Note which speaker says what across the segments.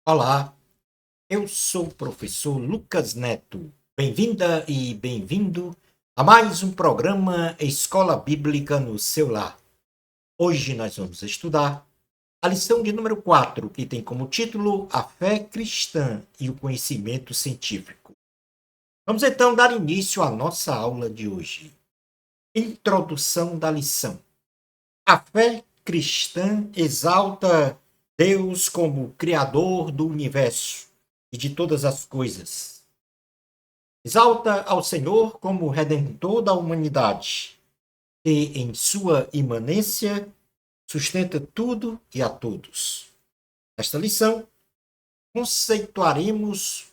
Speaker 1: Olá, eu sou o professor Lucas Neto. Bem-vinda e bem-vindo a mais um programa Escola Bíblica no seu lar. Hoje nós vamos estudar a lição de número 4, que tem como título A Fé Cristã e o Conhecimento Científico. Vamos então dar início à nossa aula de hoje. Introdução da lição. A fé cristã exalta Deus como Criador do universo e de todas as coisas. Exalta ao Senhor como Redentor da humanidade, que em sua imanência sustenta tudo e a todos. Nesta lição, conceituaremos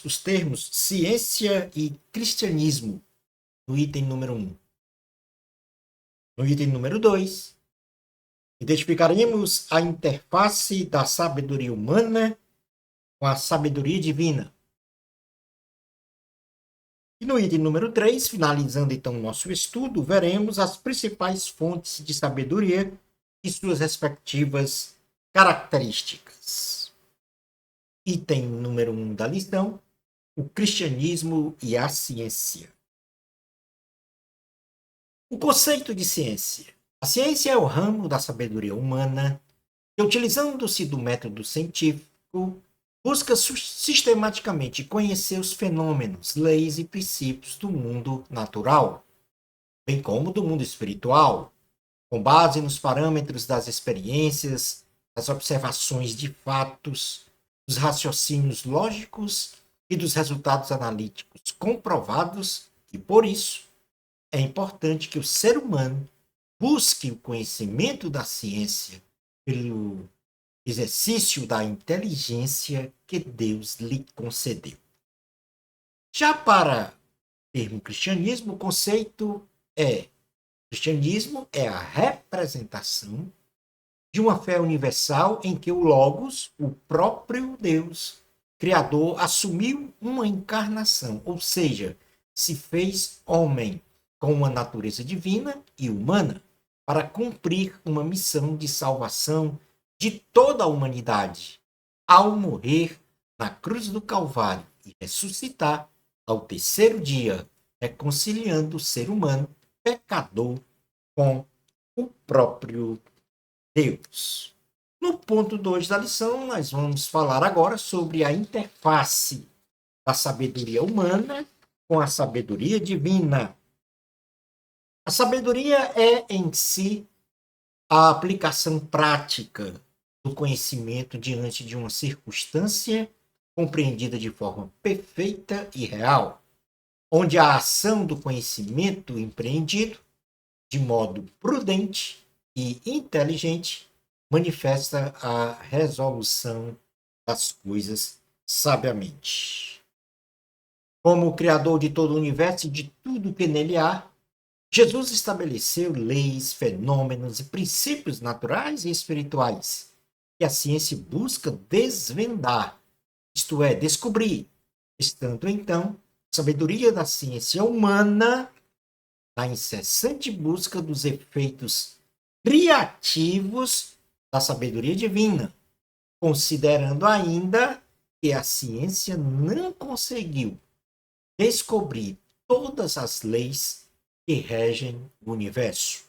Speaker 1: os termos ciência e cristianismo no item número 1. No item número 2, identificaremos a interface da sabedoria humana com a sabedoria divina. E no item número 3, finalizando então o nosso estudo, veremos as principais fontes de sabedoria e suas respectivas características. Item número 1 da lição, o cristianismo e a ciência. O conceito de ciência. A ciência é o ramo da sabedoria humana que, utilizando-se do método científico, busca sistematicamente conhecer os fenômenos, leis e princípios do mundo natural, bem como do mundo espiritual, com base nos parâmetros das experiências, das observações de fatos, dos raciocínios lógicos e dos resultados analíticos comprovados, e por isso é importante que o ser humano busque o conhecimento da ciência pelo exercício da inteligência que Deus lhe concedeu. Já para o termo cristianismo, o conceito cristianismo é a representação de uma fé universal em que o Logos, o próprio Deus, Criador, assumiu uma encarnação, ou seja, se fez homem com uma natureza divina e humana para cumprir uma missão de salvação de toda a humanidade, ao morrer na cruz do Calvário e ressuscitar ao terceiro dia, reconciliando o ser humano pecador com o próprio Deus. No ponto 2 da lição, nós vamos falar agora sobre a interface da sabedoria humana com a sabedoria divina. A sabedoria é, em si, a aplicação prática do conhecimento diante de uma circunstância compreendida de forma perfeita e real, onde a ação do conhecimento empreendido de modo prudente e inteligente manifesta a resolução das coisas sabiamente. Como o Criador de todo o universo e de tudo que nele há, Jesus estabeleceu leis, fenômenos e princípios naturais e espirituais que a ciência busca desvendar, isto é, descobrir, estando então a sabedoria da ciência humana na incessante busca dos efeitos criativos da sabedoria divina, considerando ainda que a ciência não conseguiu descobrir todas as leis que regem o universo.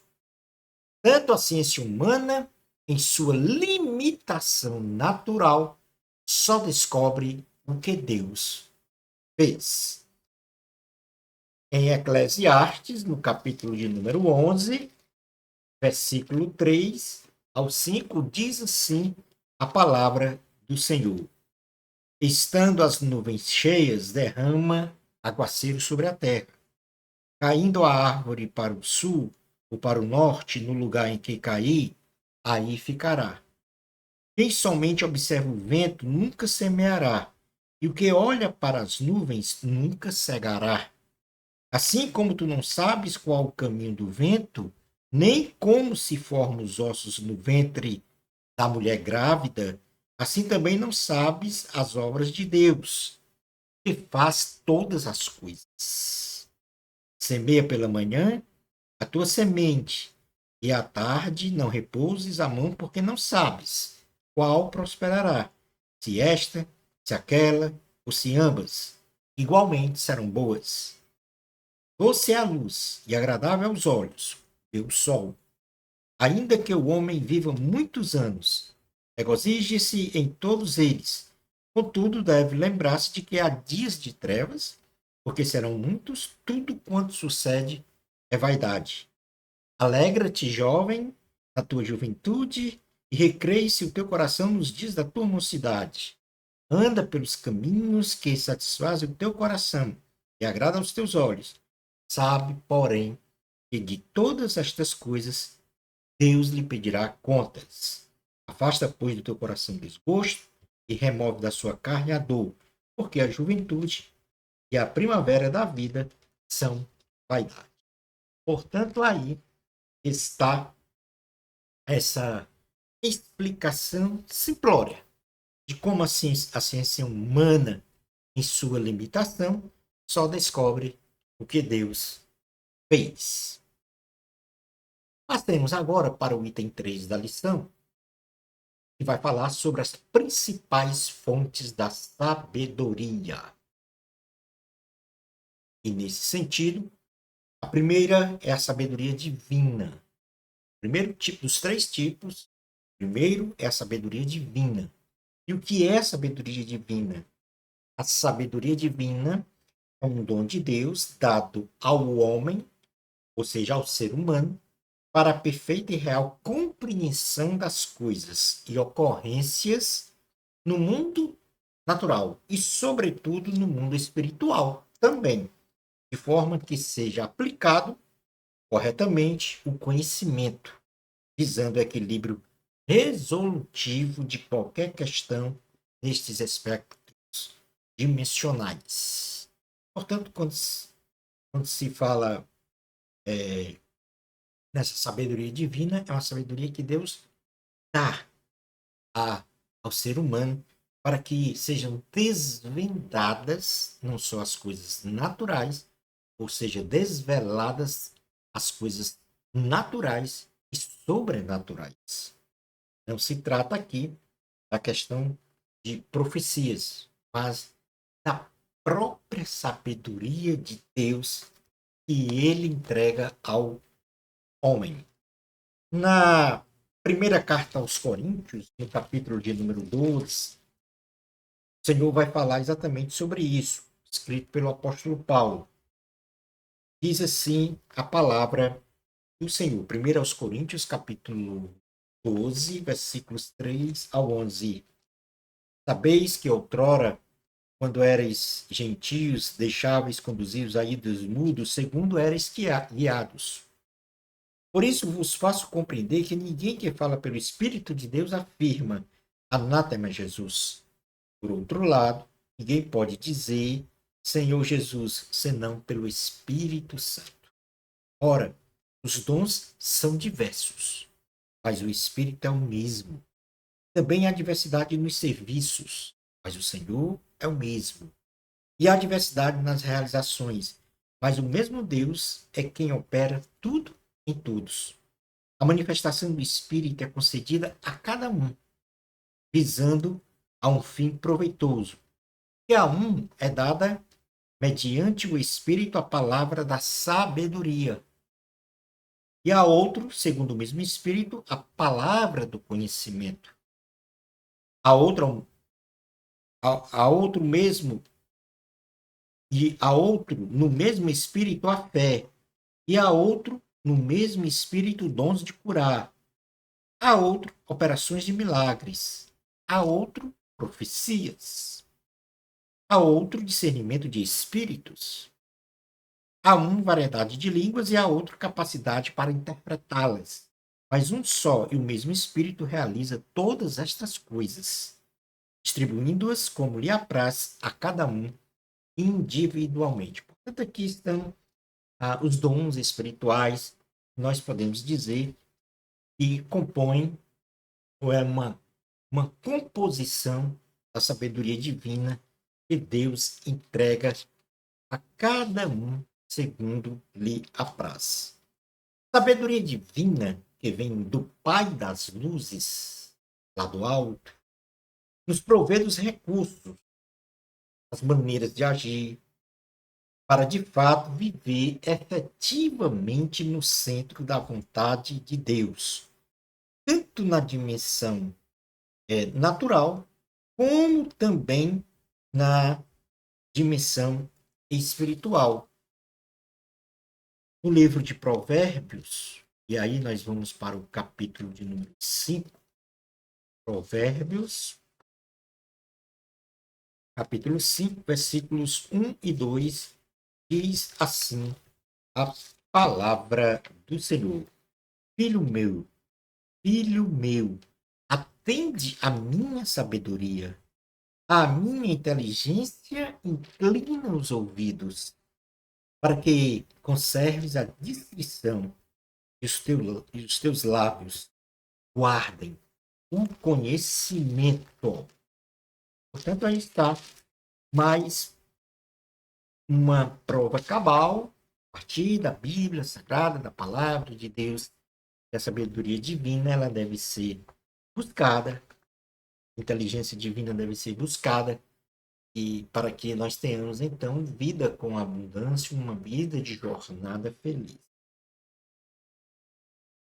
Speaker 1: Tanto a ciência humana, em sua limitação natural, só descobre o que Deus fez. Em Eclesiastes, no capítulo de número 11, versículo 3 ao 5, diz assim a palavra do Senhor. Estando as nuvens cheias, derrama aguaceiro sobre a terra. Caindo a árvore para o sul ou para o norte, no lugar em que cair, aí ficará. Quem somente observa o vento nunca semeará, e o que olha para as nuvens nunca cegará. Assim como tu não sabes qual o caminho do vento, nem como se formam os ossos no ventre da mulher grávida, assim também não sabes as obras de Deus, que faz todas as coisas. Semeia pela manhã a tua semente, e à tarde não repouses a mão, porque não sabes qual prosperará, se esta, se aquela, ou se ambas, igualmente serão boas. Doce é a luz e agradável aos olhos, vê o sol. Ainda que o homem viva muitos anos, regozije-se em todos eles. Contudo, deve lembrar-se de que há dias de trevas, porque serão muitos, tudo quanto sucede é vaidade. Alegra-te, jovem, na tua juventude, e recreie-se o teu coração nos dias da tua mocidade. Anda pelos caminhos que satisfazem o teu coração e agrada aos teus olhos. Sabe, porém, que de todas estas coisas Deus lhe pedirá contas. Afasta, pois, do teu coração o desgosto e remove da sua carne a dor, porque a juventude e a primavera da vida são vaidade. Portanto, aí está essa explicação simplória de como a ciência humana, em sua limitação, só descobre o que Deus fez. Passemos agora para o item 3 da lição, que vai falar sobre as principais fontes da sabedoria. E nesse sentido, a primeira é a sabedoria divina. O primeiro tipo dos três tipos, primeiro é a sabedoria divina. E o que é a sabedoria divina? A sabedoria divina é um dom de Deus dado ao homem, ou seja, ao ser humano, para a perfeita e real compreensão das coisas e ocorrências no mundo natural e, sobretudo, no mundo espiritual também, de forma que seja aplicado corretamente o conhecimento, visando o equilíbrio resolutivo de qualquer questão nestes aspectos dimensionais. Portanto, quando se fala nessa sabedoria divina, é uma sabedoria que Deus dá ao ser humano para que sejam desvendadas não só as coisas naturais, ou seja, desveladas as coisas naturais e sobrenaturais. Não se trata aqui da questão de profecias, mas da própria sabedoria de Deus que ele entrega ao homem. Na primeira carta aos Coríntios, no capítulo de número 12, o Senhor vai falar exatamente sobre isso, escrito pelo apóstolo Paulo. Diz assim a palavra do Senhor. 1 aos Coríntios, capítulo 12, versículos 3 ao 11. Sabeis que outrora, quando erais gentios, deixáveis conduzir os ídolos mudos, segundo erais guiados. Por isso vos faço compreender que ninguém que fala pelo Espírito de Deus afirma anátema Jesus. Por outro lado, ninguém pode dizer Senhor Jesus, senão pelo Espírito Santo. Ora, os dons são diversos, mas o Espírito é o mesmo. Também há diversidade nos serviços, mas o Senhor é o mesmo. E há diversidade nas realizações, mas o mesmo Deus é quem opera tudo em todos. A manifestação do Espírito é concedida a cada um, visando a um fim proveitoso. E a um é dada, mediante o Espírito, a palavra da sabedoria. E a outro, segundo o mesmo Espírito, a palavra do conhecimento. A outro mesmo, e a outro, no mesmo Espírito, a fé. E a outro, no mesmo Espírito, dons de curar. A outro, operações de milagres. A outro, profecias. A outro, discernimento de espíritos. A um, variedade de línguas e a outro, capacidade para interpretá-las. Mas um só e o mesmo Espírito realiza todas estas coisas, distribuindo-as como lhe apraz a cada um individualmente. Portanto, aqui estão os dons espirituais, nós podemos dizer, que compõem ou é uma composição da sabedoria divina que Deus entrega a cada um segundo lhe apraz. Sabedoria divina que vem do Pai das luzes, lá do alto, nos prover dos recursos, as maneiras de agir, para de fato viver efetivamente no centro da vontade de Deus, tanto na dimensão natural, como também na dimensão espiritual. No livro de Provérbios, e aí nós vamos para o capítulo de número 5, Provérbios, capítulo 5, versículos 1 e 2, diz assim a palavra do Senhor: filho meu, atende a minha sabedoria, a minha inteligência inclina os ouvidos, para que conserves a discrição e os teus lábios guardem o conhecimento. Portanto, aí está mais uma prova cabal, a partir da Bíblia Sagrada, da Palavra de Deus, que a sabedoria divina ela deve ser buscada, a inteligência divina deve ser buscada, e para que nós tenhamos, então, vida com abundância, uma vida de jornada feliz.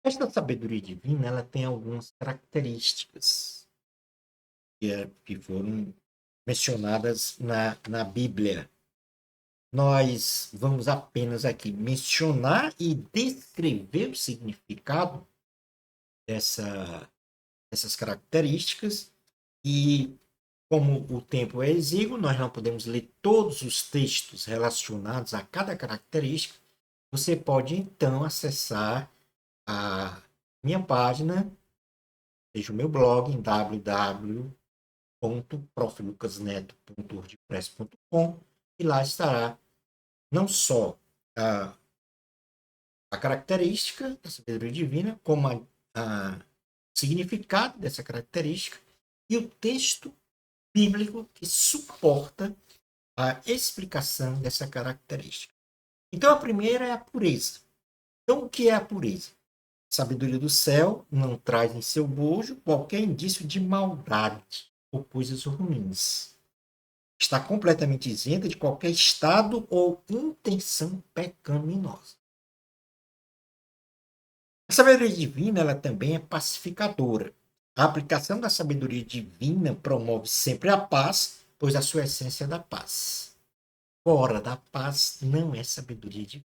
Speaker 1: Esta sabedoria divina ela tem algumas características que foram mencionadas na Bíblia. Nós vamos apenas aqui mencionar e descrever o significado dessas características e, como o tempo é exíguo, nós não podemos ler todos os textos relacionados a cada característica. Você pode, então, acessar a minha página, seja o meu blog, em www.proflucasneto.wordpress.com, e lá estará não só a característica da sabedoria divina, como o significado dessa característica e o texto bíblico que suporta a explicação dessa característica. Então, a primeira é a pureza. Então, o que é a pureza? A sabedoria do céu não traz em seu bojo qualquer indício de maldade ou coisas ruins. Está completamente isenta de qualquer estado ou intenção pecaminosa. A sabedoria divina ela também é pacificadora. A aplicação da sabedoria divina promove sempre a paz, pois a sua essência é da paz. Fora da paz não é sabedoria divina.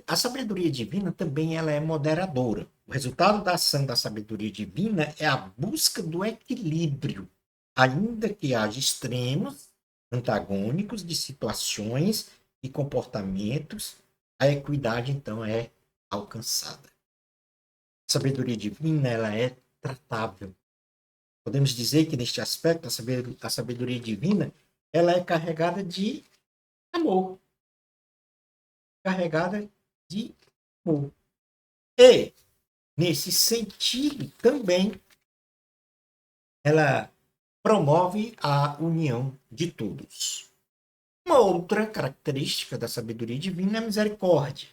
Speaker 1: A sabedoria divina também ela é moderadora. O resultado da ação da sabedoria divina é a busca do equilíbrio, ainda que haja extremos antagônicos de situações e comportamentos, a equidade então é alcançada. A sabedoria divina ela é tratável. Podemos dizer que neste aspecto a sabedoria divina ela é carregada de amor, carregada de amor. E nesse sentido também ela promove a união de todos. Uma outra característica da sabedoria divina é a misericórdia.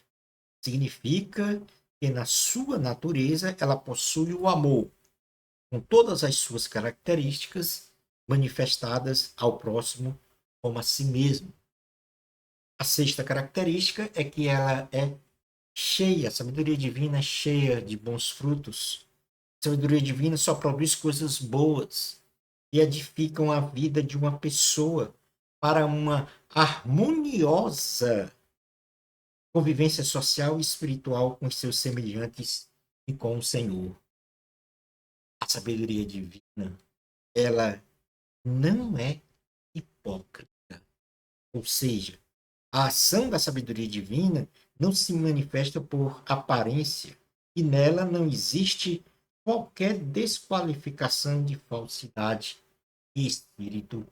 Speaker 1: Significa que na sua natureza ela possui o amor, com todas as suas características manifestadas ao próximo como a si mesmo. A sexta característica é que ela é cheia, a sabedoria divina é cheia de bons frutos. A sabedoria divina só produz coisas boas e edificam a vida de uma pessoa para uma harmoniosa convivência social e espiritual com os seus semelhantes e com o Senhor. A sabedoria divina, ela não é hipócrita. Ou seja, a ação da sabedoria divina não se manifesta por aparência e nela não existe qualquer desqualificação de falsidade e espírito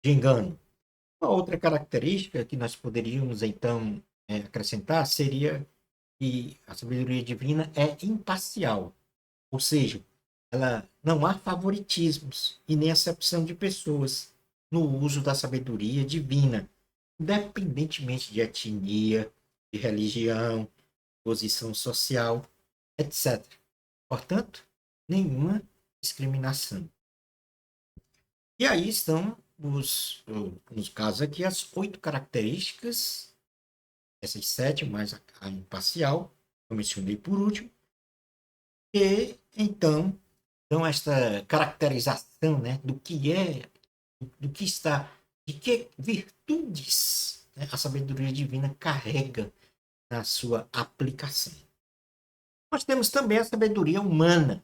Speaker 1: de engano. Uma outra característica que nós poderíamos, então, acrescentar seria que a sabedoria divina é imparcial, ou seja, ela não há favoritismos e nem acepção de pessoas no uso da sabedoria divina, independentemente de etnia, de religião, posição social, etc. Portanto, nenhuma discriminação. E aí estão nos casos aqui, as 8 características, essas 7 mais a imparcial, que eu mencionei por último, e então dão esta caracterização, né, do que está, de que virtudes, né, a sabedoria divina carrega na sua aplicação. Nós temos também a sabedoria humana.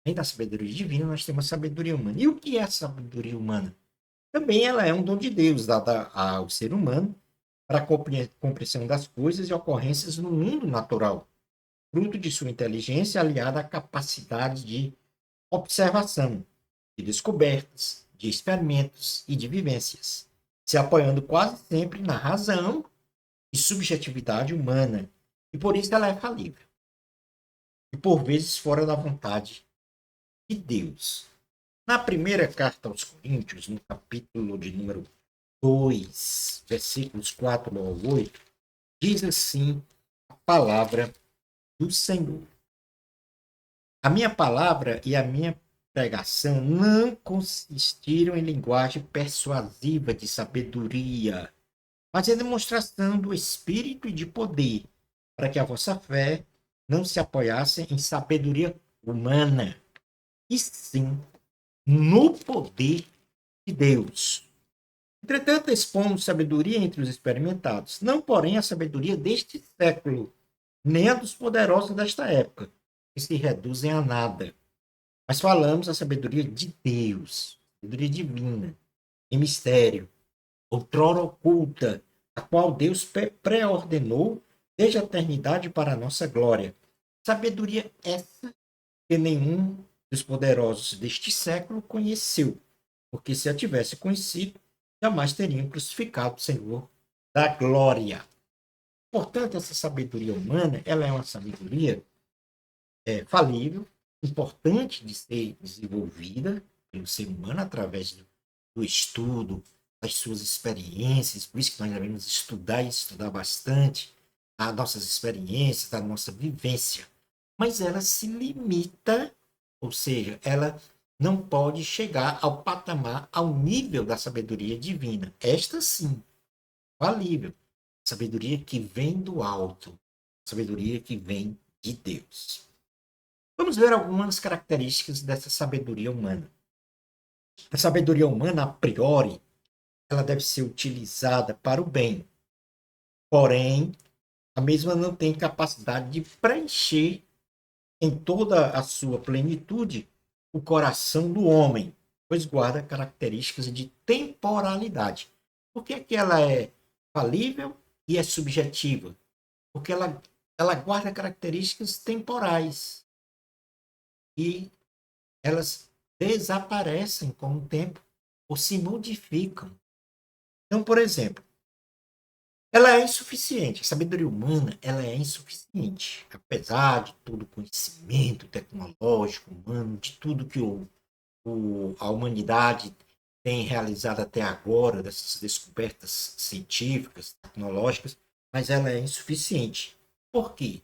Speaker 1: Além da sabedoria divina, nós temos a sabedoria humana. E o que é a sabedoria humana? Também ela é um dom de Deus dada ao ser humano para a compreensão das coisas e ocorrências no mundo natural, fruto de sua inteligência aliada à capacidade de observação, de descobertas, de experimentos e de vivências, se apoiando quase sempre na razão e subjetividade humana, e por isso ela é falível, e por vezes fora da vontade de Deus. Na primeira carta aos Coríntios, no capítulo de número 2, versículos 4 ao 8, diz assim a palavra do Senhor. A minha palavra e a minha pregação não consistiram em linguagem persuasiva de sabedoria, mas em demonstração do Espírito e de poder, para que a vossa fé não se apoiasse em sabedoria humana, e sim no poder de Deus. Entretanto, expomos sabedoria entre os experimentados, não, porém, a sabedoria deste século, nem a dos poderosos desta época, que se reduzem a nada. Mas falamos a sabedoria de Deus, sabedoria divina, em mistério, outrora oculta, a qual Deus pré-ordenou desde a eternidade para a nossa glória. Sabedoria essa que nenhum dos poderosos deste século conheceu, porque se a tivesse conhecido, jamais teriam crucificado o Senhor da glória. Portanto, essa sabedoria humana, ela é uma sabedoria falível, importante de ser desenvolvida pelo ser humano através do estudo, das suas experiências, por isso que nós devemos estudar e estudar bastante as nossas experiências, a nossa vivência. Mas ela se limita, ou seja, ela não pode chegar ao patamar, ao nível da sabedoria divina. Esta sim, falível. Sabedoria que vem do alto, sabedoria que vem de Deus. Vamos ver algumas características dessa sabedoria humana. A sabedoria humana, a priori, ela deve ser utilizada para o bem. Porém, a mesma não tem capacidade de preencher em toda a sua plenitude o coração do homem, pois guarda características de temporalidade. Por que é que ela é falível e é subjetiva? Porque ela guarda características temporais e elas desaparecem com o tempo ou se modificam. Então, por exemplo, ela é insuficiente. A sabedoria humana, ela é insuficiente. Apesar de todo o conhecimento tecnológico humano, de tudo que a humanidade tem realizado até agora, dessas descobertas científicas, tecnológicas, mas ela é insuficiente. Por quê?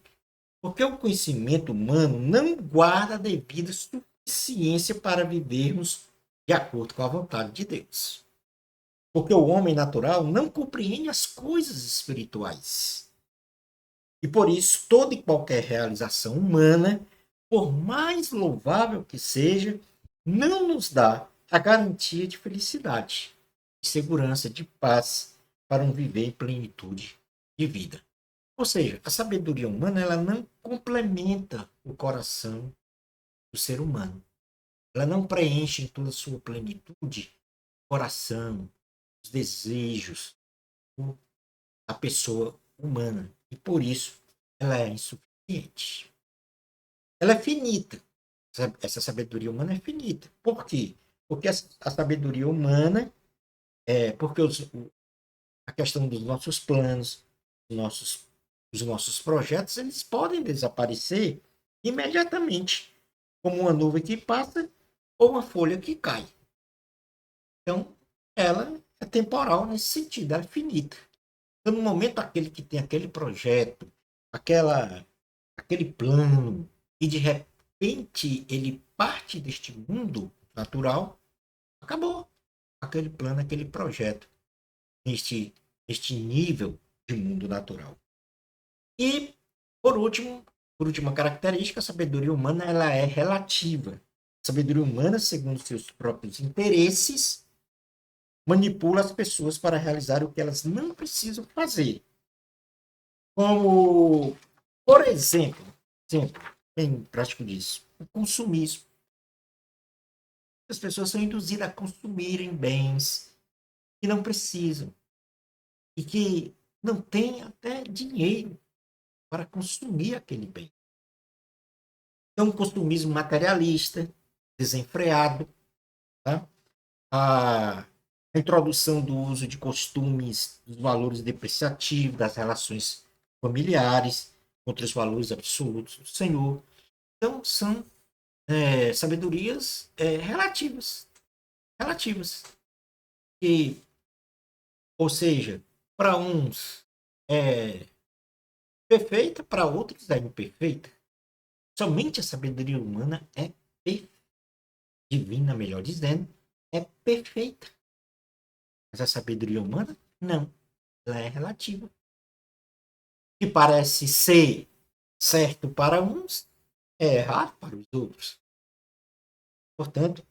Speaker 1: Porque o conhecimento humano não guarda a devida suficiência para vivermos de acordo com a vontade de Deus. Porque o homem natural não compreende as coisas espirituais. E por isso, toda e qualquer realização humana, por mais louvável que seja, não nos dá a garantia de felicidade, de segurança, de paz para um viver em plenitude de vida. Ou seja, a sabedoria humana ela não complementa o coração do ser humano. Ela não preenche em toda a sua plenitude o coração, os desejos da pessoa humana. E por isso ela é insuficiente. Ela é finita. Essa sabedoria humana é finita. Por quê? Porque a sabedoria humana porque a questão dos nossos planos, os nossos projetos, eles podem desaparecer imediatamente, como uma nuvem que passa ou uma folha que cai. Então, ela é temporal nesse sentido, ela é finita. Então, no momento aquele que tem aquele projeto, aquele plano, e repente ele parte deste mundo natural, acabou aquele plano, aquele projeto, neste nível de mundo natural. E, por última característica, a sabedoria humana ela é relativa. A sabedoria humana, segundo seus próprios interesses, manipula as pessoas para realizar o que elas não precisam fazer. Como, por exemplo, bem prático disso, o consumismo. As pessoas são induzidas a consumirem bens que não precisam e que não têm até dinheiro para consumir aquele bem. Então, um consumismo materialista, desenfreado, tá? A introdução do uso de costumes, dos valores depreciativos, das relações familiares, contra os valores absolutos do Senhor. Então, são sabedorias relativas. Relativas. E, ou seja, para uns é perfeita, para outros é imperfeita. Somente a sabedoria humana é perfeita. Divina, melhor dizendo, é perfeita. Mas a sabedoria humana, não. Ela é relativa. Que parece ser certo para uns, é errado para os outros. Portanto,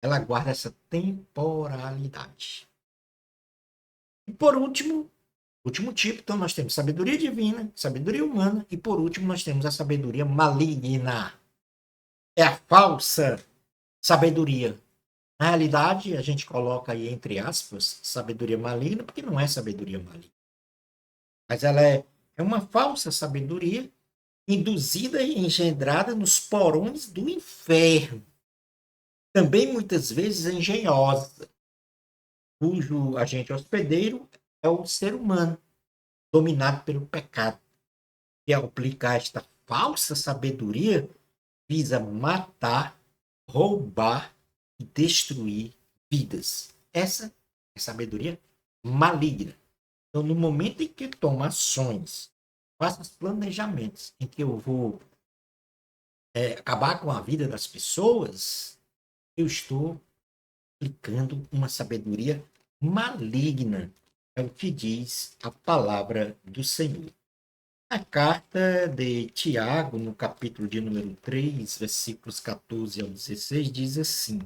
Speaker 1: ela guarda essa temporalidade. E por último tipo, então nós temos sabedoria divina, sabedoria humana, e por último nós temos a sabedoria maligna. É a falsa sabedoria. Na realidade, a gente coloca aí entre aspas sabedoria maligna, porque não é sabedoria maligna. Mas ela é uma falsa sabedoria induzida e engendrada nos porões do inferno. Também muitas vezes engenhosa, cujo agente hospedeiro é o ser humano, dominado pelo pecado. E ao aplicar esta falsa sabedoria, visa matar, roubar e destruir vidas. Essa é sabedoria maligna. Então, no momento em que tomo ações, faço os planejamentos em que eu vou acabar com a vida das pessoas, eu estou aplicando uma sabedoria maligna. É o que diz a palavra do Senhor. A carta de Tiago, no capítulo de número 3, versículos 14 ao 16, diz assim: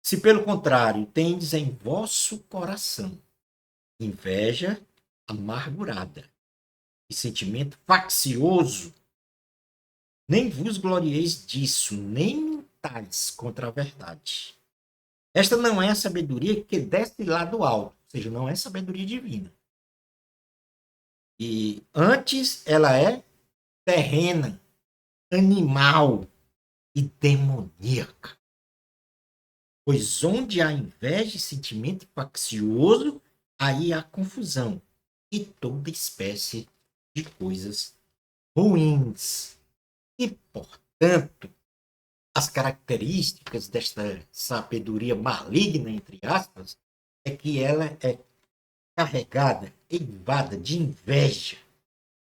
Speaker 1: Se pelo contrário tendes em vosso coração inveja amargurada e sentimento faccioso, nem vos glorieis disso, nem mintais contra a verdade. Esta não é a sabedoria que desce lá do alto, ou seja, não é sabedoria divina. E antes ela é terrena, animal e demoníaca. Pois onde há inveja e sentimento faccioso, aí há confusão e toda espécie de coisas ruins. E, portanto, as características desta sabedoria maligna, entre aspas, é que ela é carregada, eivada de inveja.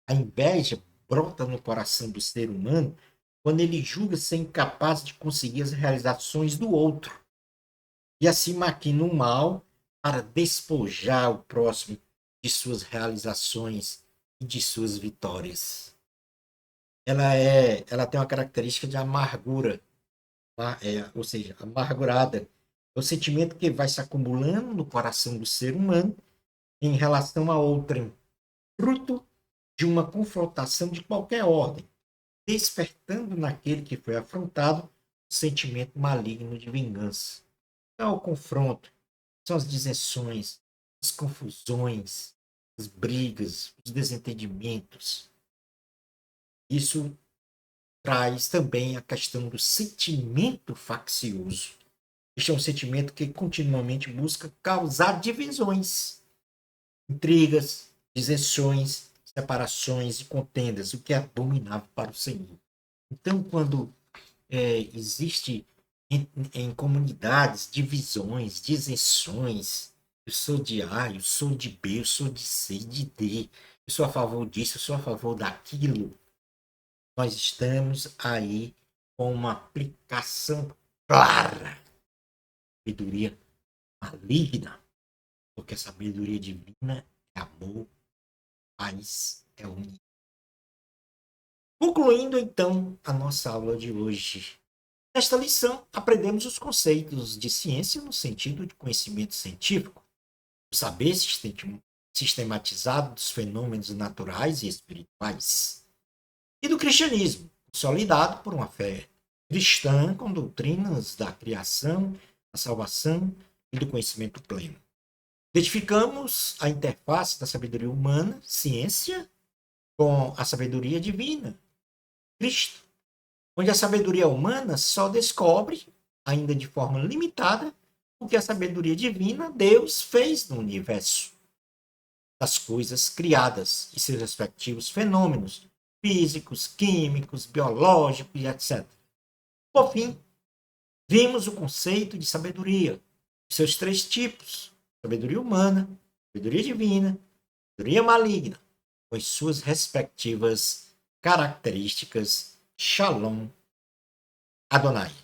Speaker 1: A inveja brota no coração do ser humano quando ele julga ser incapaz de conseguir as realizações do outro e assim maquina o mal para despojar o próximo de suas realizações e de suas vitórias. Ela tem uma característica de amargura, ou seja, amargurada. É o sentimento que vai se acumulando no coração do ser humano em relação a outrem, fruto de uma confrontação de qualquer ordem, despertando naquele que foi afrontado o sentimento maligno de vingança. Então, o confronto são as dissensões, as confusões, as brigas, os desentendimentos. Isso traz também a questão do sentimento faccioso. Este é um sentimento que continuamente busca causar divisões, intrigas, dissensões, separações e contendas, o que é abominável para o Senhor. Então, quando existe em comunidades divisões, dissensões, eu sou de A, eu sou de B, eu sou de C, de D, eu sou a favor disso, eu sou a favor daquilo, nós estamos aí com uma aplicação clara. Sabedoria maligna, porque a sabedoria divina é amor, paz, é unidade. Concluindo, então, a nossa aula de hoje. Nesta lição, aprendemos os conceitos de ciência no sentido de conhecimento científico, o saber sistematizado dos fenômenos naturais e espirituais, e do cristianismo, consolidado por uma fé cristã com doutrinas da criação, da salvação e do conhecimento pleno. Identificamos a interface da sabedoria humana, ciência, com a sabedoria divina, Cristo, onde a sabedoria humana só descobre, ainda de forma limitada, o que a sabedoria divina, Deus, fez no universo, das coisas criadas e seus respectivos fenômenos físicos, químicos, biológicos e etc. Por fim, vimos o conceito de sabedoria, seus três tipos: sabedoria humana, sabedoria divina, sabedoria maligna, com as suas respectivas características. Shalom Adonai.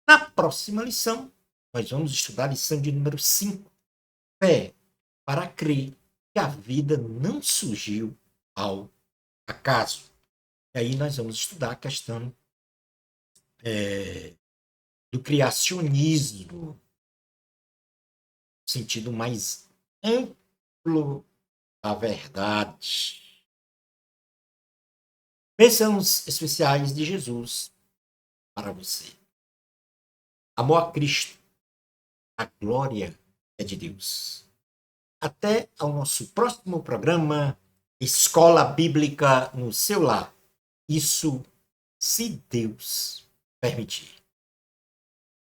Speaker 1: Na próxima lição, nós vamos estudar a lição de número 5. Fé para crer que a vida não surgiu ao acaso. E aí nós vamos estudar a questão do criacionismo, no sentido mais amplo da verdade. Bênçãos especiais de Jesus para você. Amor a Cristo. A glória é de Deus. Até ao nosso próximo programa Escola Bíblica no seu lar. Isso, se Deus permitir.